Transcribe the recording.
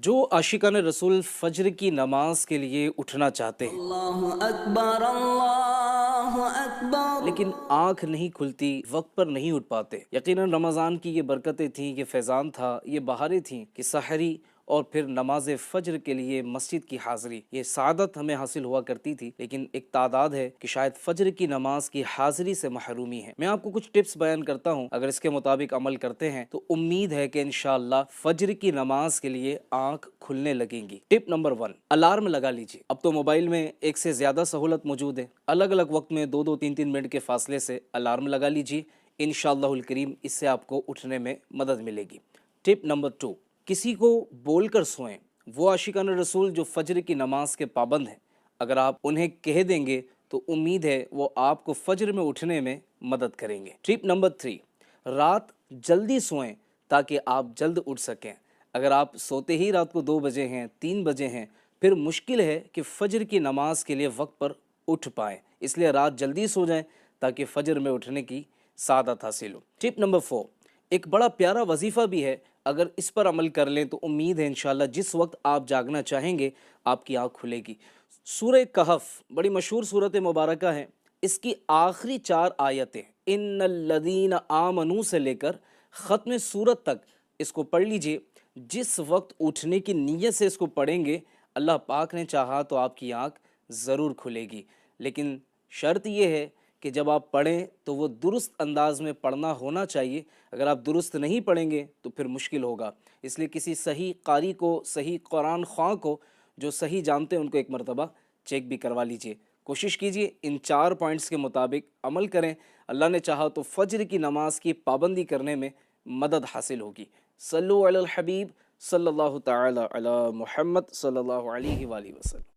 جو आशिकान रसूल फज्र की नमाज के लिए उठना चाहते हैं अल्लाहु अकबर, अल्लाहु अकबर। लेकिन आंख नहीं खुलती, वक्त पर नहीं उठ पाते। यकीनन रमज़ान की ये बरकतें थीं, ये फैज़ान था, ये बहारें थीं कि सहरी और फिर नमाज फ़ज्र के लिए मस्जिद की हाज़िरी, ये सआदत हमें हासिल हुआ करती थी। लेकिन एक तादाद है कि शायद फ़ज्र की नमाज की हाज़िरी से महरूमी है। मैं आपको कुछ टिप्स बयान करता हूँ, अगर इसके मुताबिक अमल करते हैं तो उम्मीद है कि इंशाअल्लाह फ़ज्र की नमाज के लिए आँख खुलने लगेंगी। टिप नंबर 1, अलार्म लगा लीजिए। अब तो मोबाइल में एक से ज़्यादा सहूलत मौजूद है, अलग अलग वक्त में 2-2 3-3 मिनट के फासले से अलार्म लगा लीजिए। इंशाअल्लाहुल करीम इससे आपको उठने में मदद मिलेगी। टिप नंबर 2, किसी को बोलकर सोएं। वो आशिकान रसूल जो फ़ज्र की नमाज के पाबंद हैं, अगर आप उन्हें कह देंगे तो उम्मीद है वो आपको फ़ज्र में उठने में मदद करेंगे। टिप नंबर 3, रात जल्दी सोएं ताकि आप जल्द उठ सकें। अगर आप सोते ही रात को 2 बजे हैं, 3 बजे हैं, फिर मुश्किल है कि फ़ज्र की नमाज के लिए वक्त पर उठ पाएँ। इसलिए रात जल्दी सो जाएं ताकि फ़ज्र में उठने की सादत हासिल हो। टिप नंबर 4, एक बड़ा प्यारा वजीफ़ा भी है, अगर इस पर अमल कर लें तो उम्मीद है इंशाअल्लाह जिस वक्त आप जागना चाहेंगे आपकी आँख खुलेगी। सूरह कहफ बड़ी मशहूर सूरत मुबारका है। इसकी आखिरी 4 आयतें इन्नल्लज़ीना आमनू से लेकर ख़त्म सूरत तक इसको पढ़ लीजिए। जिस वक्त उठने की नीयत से इसको पढ़ेंगे, अल्लाह पाक ने चाहा तो आपकी आँख ज़रूर खुलेगी। लेकिन शर्त यह है कि जब आप पढ़ें तो वो दुरुस्त अंदाज में पढ़ना होना चाहिए। अगर आप दुरुस्त नहीं पढ़ेंगे तो फिर मुश्किल होगा। इसलिए किसी सही कारी को, सही कुरान ख्वां को जो सही जानते हैं उनको एक मरतबा चेक भी करवा लीजिए। कोशिश कीजिए इन 4 पॉइंट्स के मुताबिक अमल करें। अल्लाह ने चाहा तो फ़ज्र की नमाज की पाबंदी करने में मदद हासिल होगी। सल्लु अलल हबीब सल्लल्लाहु तआला अला मुहम्मद सल्लल्लाहु अलैहि वसल्लम।